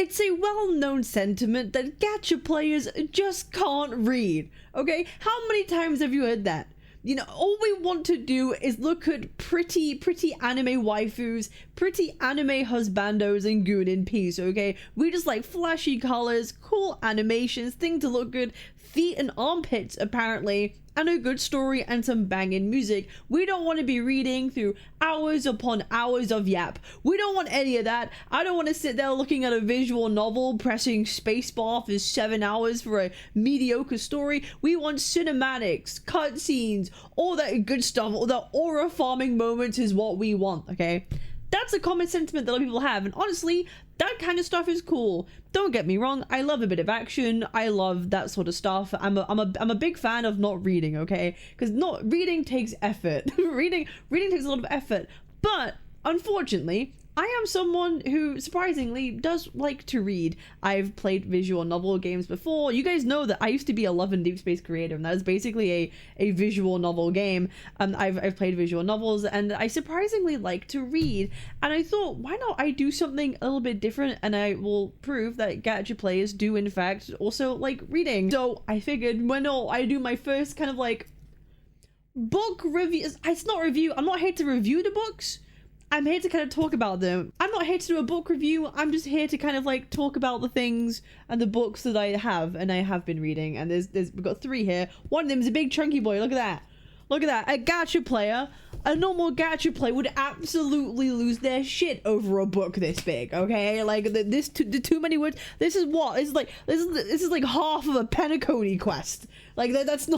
It's a well-known sentiment that gacha players just can't read, okay? How many times have you heard that? You know, all we want to do is look at pretty anime waifus, pretty anime husbandos, and goon in peace, okay? We just like flashy colors, cool animations, things to look good, feet and armpits, apparently, and a good story and some banging music. We don't want to be reading through hours upon hours of yap. We don't want any of that. I don't want to sit there looking at a visual novel, pressing spacebar for 7 hours for a mediocre story. We want cinematics, cutscenes, all that good stuff. All the aura farming moments is what we want, okay? That's a common sentiment that a lot of people have, and honestly, that kind of stuff is cool. Don't get me wrong, I love a bit of action, I love that sort of stuff. I'm a big fan of not reading, okay? Because not reading takes effort. reading takes a lot of effort, but unfortunately, I am someone who surprisingly does like to read. I've played visual novel games before. You guys know that I used to be a Love and Deep Space creator, and that is basically a visual novel game. I've played visual novels, and I surprisingly like to read. And I thought, why not I do something a little bit different, and I will prove that gacha players do in fact also like reading. So I figured, why not I do my first kind of like book review. It's not review. I'm not here to review the books. I'm here to kind of talk about them. I'm not here to do a book review. I'm just here to kind of like talk about the things and the books that I have and I have been reading. And we've got 3 here. One of them is a big chunky boy. Look at that. Look at that. A gacha player, a normal gacha player would absolutely lose their shit over a book this big. Okay, like the too many words. This is what this is like half of a Penacony quest. Like that's too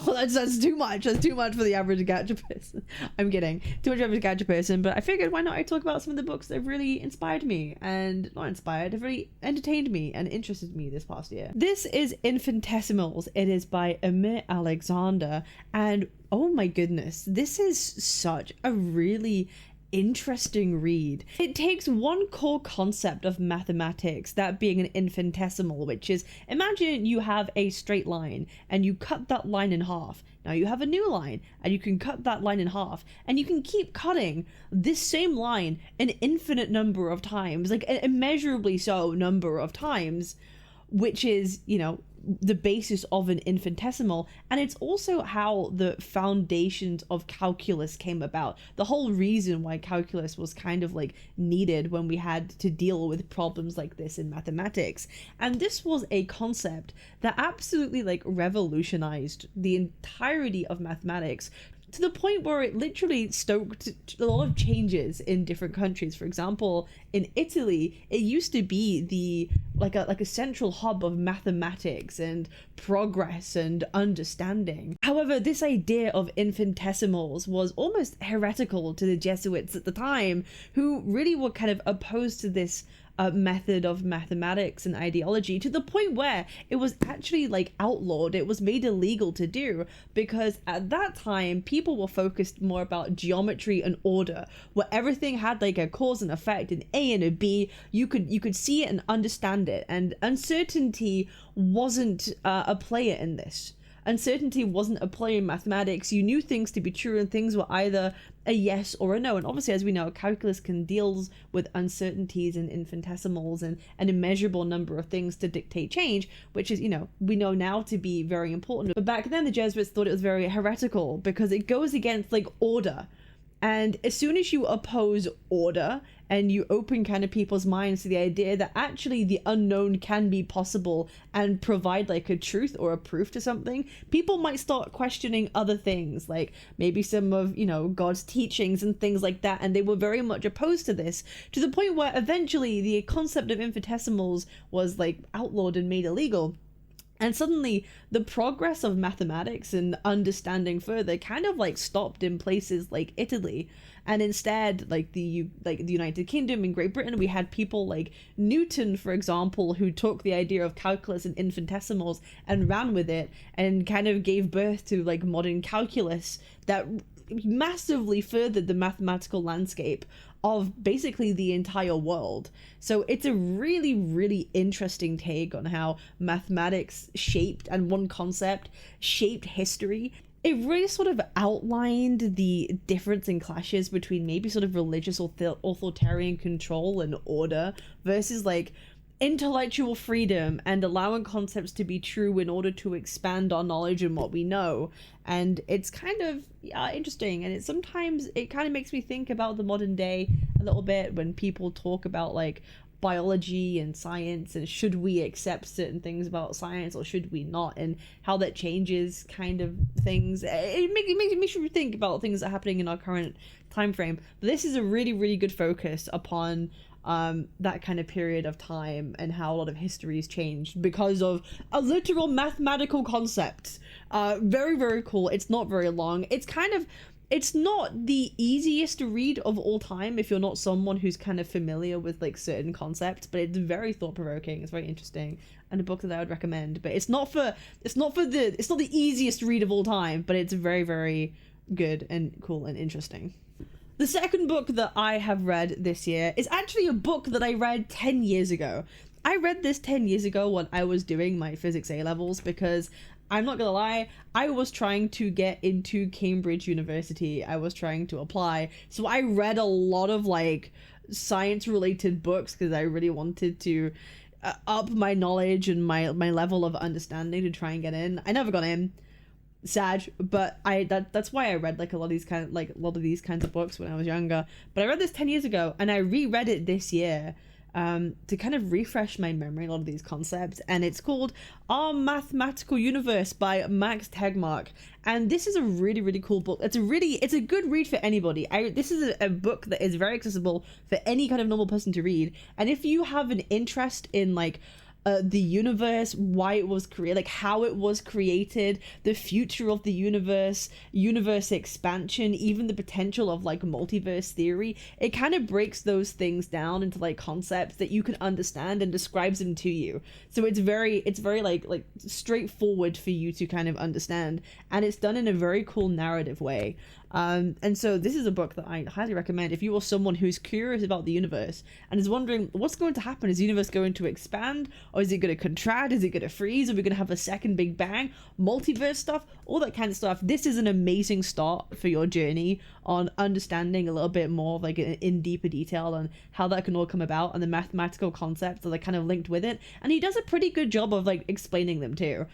much. That's too much for the average gacha person. I'm kidding. Too much for the average gacha person. But I figured, why not I talk about some of the books that have really inspired me, and not inspired, have really entertained me and interested me this past year. This is Infinitesimals. It is by Amir Alexander, and oh my goodness, this is such a really interesting read. It takes one core concept of mathematics, that being an infinitesimal, which is, imagine you have a straight line and you cut that line in half. Now you have a new line and you can cut that line in half, and you can keep cutting this same line an infinite number of times, like an immeasurably so number of times, which is, you know, the basis of an infinitesimal. And it's also how the foundations of calculus came about. The whole reason why calculus was kind of like needed when we had to deal with problems like this in mathematics. And this was a concept that absolutely like revolutionized the entirety of mathematics, to the point where it literally stoked a lot of changes in different countries. For example, in Italy, it used to be the like a central hub of mathematics and progress and understanding. However, this idea of infinitesimals was almost heretical to the Jesuits at the time, who really were kind of opposed to this method of mathematics and ideology, to the point where it was actually like outlawed. It was made illegal to do, because at that time people were focused more about geometry and order, where everything had like a cause and effect, an A and a B. You could see it and understand it, and uncertainty wasn't a player in this. Uncertainty wasn't a player in mathematics. You knew things to be true, and things were either a yes or a no. And obviously, as we know, calculus can deal with uncertainties and infinitesimals and an immeasurable number of things to dictate change, which is, you know, we know now to be very important. But back then, the Jesuits thought it was very heretical because it goes against like order. And as soon as you oppose order and you open kind of people's minds to the idea that actually the unknown can be possible and provide like a truth or a proof to something, people might start questioning other things, like maybe some of, you know, God's teachings and things like that. And they were very much opposed to this, to the point where eventually the concept of infinitesimals was like outlawed and made illegal. And suddenly the progress of mathematics and understanding further kind of like stopped in places like Italy, and instead like the United Kingdom and Great Britain, we had people like Newton, for example, who took the idea of calculus and infinitesimals and ran with it and kind of gave birth to like modern calculus that massively furthered the mathematical landscape of basically the entire world. So it's a really, really interesting take on how mathematics shaped, and one concept shaped history. It really sort of outlined the difference and clashes between maybe sort of religious or authoritarian control and order versus like intellectual freedom and allowing concepts to be true in order to expand our knowledge and what we know. And it's kind of interesting, and it sometimes it kind of makes me think about the modern day a little bit when people talk about like biology and science, and should we accept certain things about science or should we not, and how that changes kind of things. It makes me think about things that are happening in our current time frame. But this is a really good focus upon that kind of period of time and how a lot of history has changed because of a literal mathematical concept. Very cool. It's not very long. It's not the easiest to read of all time if you're not someone who's kind of familiar with like certain concepts, but it's very thought-provoking. It's very interesting, and a book that I would recommend. But it's not the easiest read of all time, but it's very good and cool and interesting. The second book that I have read this year is actually a book that I read 10 years ago. I read this 10 years ago when I was doing my physics A-levels because, I'm not gonna lie, I was trying to get into Cambridge University. I was trying to apply. So I read a lot of like science-related books because I really wanted to up my knowledge and my level of understanding to try and get in. I never got in. Sad, but that's why I read like a lot of these kinds of books when I was younger. But I read this 10 years ago and I reread it this year to kind of refresh my memory on a lot of these concepts, and it's called Our Mathematical Universe by Max Tegmark. And this is a really cool book. It's a good read for anybody. This is a book that is very accessible for any kind of normal person to read, and if you have an interest in like the universe, why it was created, like how it was created, the future of the universe expansion, even the potential of like multiverse theory, it kind of breaks those things down into like concepts that you can understand and describes them to you. So it's very like straightforward for you to kind of understand, and it's done in a very cool narrative way. And so this is a book that I highly recommend if you are someone who's curious about the universe and is wondering what's going to happen. Is the universe going to expand, or is it going to contract? Is it going to freeze? Are we going to have a second big bang? Multiverse stuff, all that kind of stuff. This is an amazing start for your journey on understanding a little bit more like in deeper detail on how that can all come about and the mathematical concepts that are kind of linked with it. And he does a pretty good job of like explaining them too.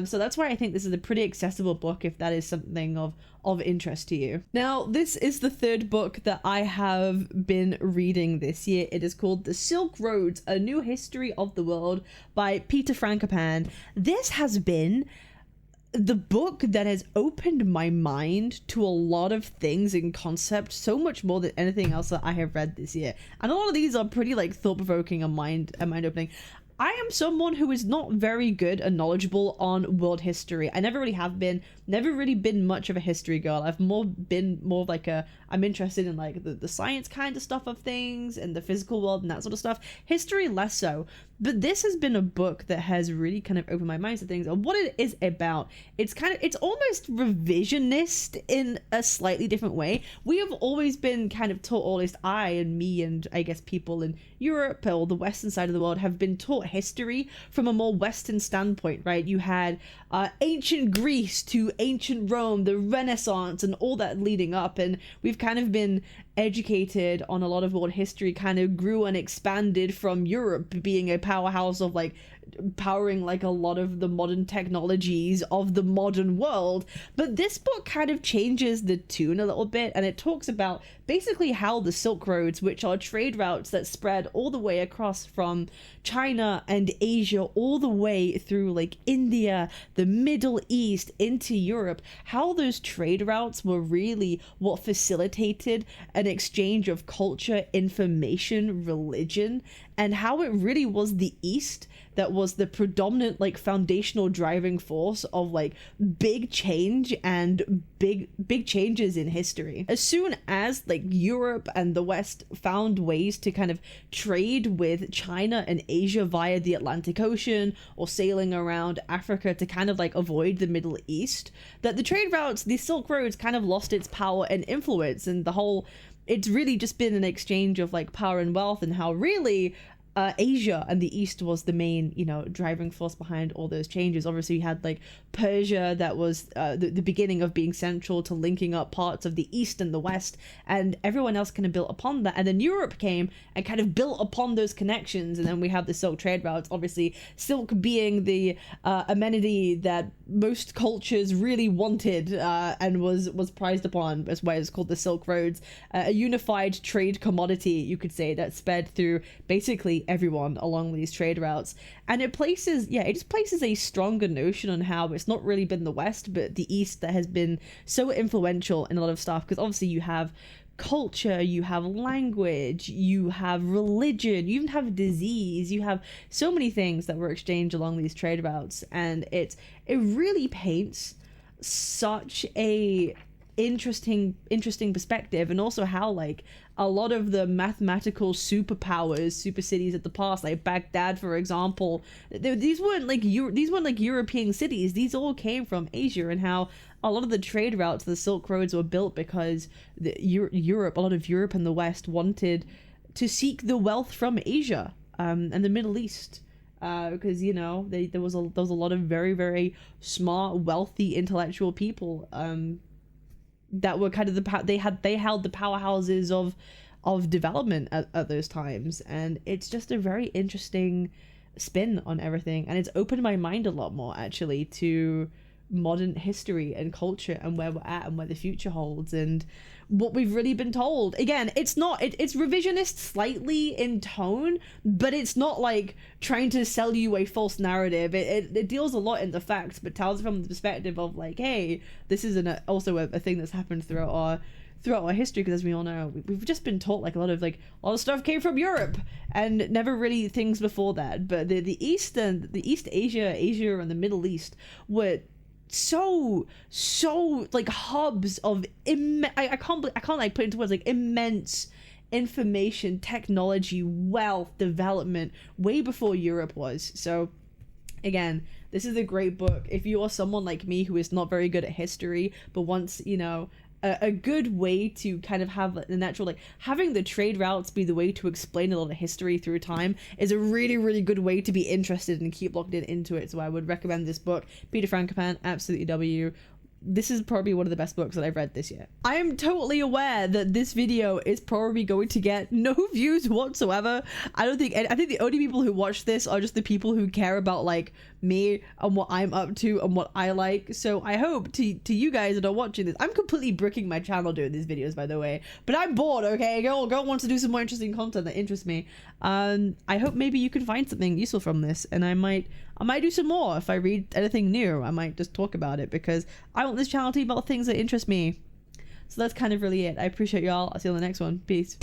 So that's why I think this is a pretty accessible book if that is something of interest to you. Now, this is the third book that I have been reading this year. It is called The Silk Roads, A New History of the World by Peter Frankopan. This has been the book that has opened my mind to a lot of things and concepts, so much more than anything else that I have read this year. And a lot of these are pretty like thought-provoking and mind-opening. I am someone who is not very good and knowledgeable on world history. I never really have been, never really been much of a history girl. I've been more like I'm interested in like the science kind of stuff of things and the physical world and that sort of stuff. History less so. But this has been a book that has really kind of opened my mind to things of what it is about. It's almost revisionist in a slightly different way. We have always been kind of taught, or at least I and me and I guess people in Europe or the Western side of the world have been taught history from a more Western standpoint, right? You had ancient Greece to ancient Rome, the Renaissance and all that leading up, and we've kind of been educated on a lot of world history, kind of grew and expanded from Europe being a powerhouse of like powering like a lot of the modern technologies of the modern world. But this book kind of changes the tune a little bit, and it talks about basically how the Silk Roads, which are trade routes that spread all the way across from China and Asia all the way through like India, the Middle East into Europe, how those trade routes were really what facilitated an exchange of culture, information, religion, and how it really was the East that was the predominant like foundational driving force of like big change and big changes in history. As soon as like Europe and the West found ways to kind of trade with China and Asia via the Atlantic Ocean or sailing around Africa to kind of like avoid the Middle East, that the trade routes, the Silk Roads, kind of lost its power and influence, and it's really just been an exchange of like power and wealth, and how really Asia and the East was the main, you know, driving force behind all those changes. Obviously, you had like Persia, that was the beginning of being central to linking up parts of the East and the West, and everyone else kind of built upon that. And then Europe came and kind of built upon those connections, and then we have the Silk trade routes. Obviously, silk being the amenity that most cultures really wanted and was prized upon. That's why it's called the Silk Roads, a unified trade commodity, you could say, that sped through basically everyone along these trade routes. And it just places a stronger notion on how it's not really been the West but the East that has been so influential in a lot of stuff, because obviously you have culture, you have language, you have religion, you even have disease, you have so many things that were exchanged along these trade routes. And it really paints such a interesting perspective, and also how like a lot of the mathematical superpowers, super cities of the past, like Baghdad for example, these weren't like European cities. These all came from Asia, and how a lot of the trade routes, the Silk Roads, were built because a lot of Europe and the West wanted to seek the wealth from Asia and the Middle East. Because you know there was a lot of very, very smart, wealthy, intellectual people that were kind of they held the powerhouses of development at those times. And it's just a very interesting spin on everything, and it's opened my mind a lot more actually to modern history and culture and where we're at and where the future holds and what we've really been told. Again, it's revisionist slightly in tone, but it's not like trying to sell you a false narrative. It deals a lot in the facts, but tells from the perspective of like, hey, this is also a thing that's happened throughout our history, because as we all know, we've just been taught like a lot of stuff came from Europe and never really things before that. But the East Asia and the Middle East were so like hubs of I can't like put into words, like immense information, technology, wealth, development way before Europe was. So again, this is a great book if you are someone like me who is not very good at history but wants, you know, a good way to kind of have the natural, like having the trade routes be the way to explain a lot of history through time is a really, really good way to be interested and keep locked into it. So I would recommend this book. Peter Frankopan, absolutely W. This is probably one of the best books that I've read this year. I am totally aware that this video is probably going to get no views whatsoever. I think the only people who watch this are just the people who care about like me and what I'm up to and what I like. So I hope to you guys that are watching this, I'm completely bricking my channel doing these videos, by the way, but I'm bored. Okay, girl wants to do some more interesting content that interests me. I hope maybe you can find something useful from this, and I might do some more. If I read anything new, I might just talk about it, because I want this channel to be about things that interest me. So that's kind of really it. I appreciate y'all. I'll see you on the next one. Peace.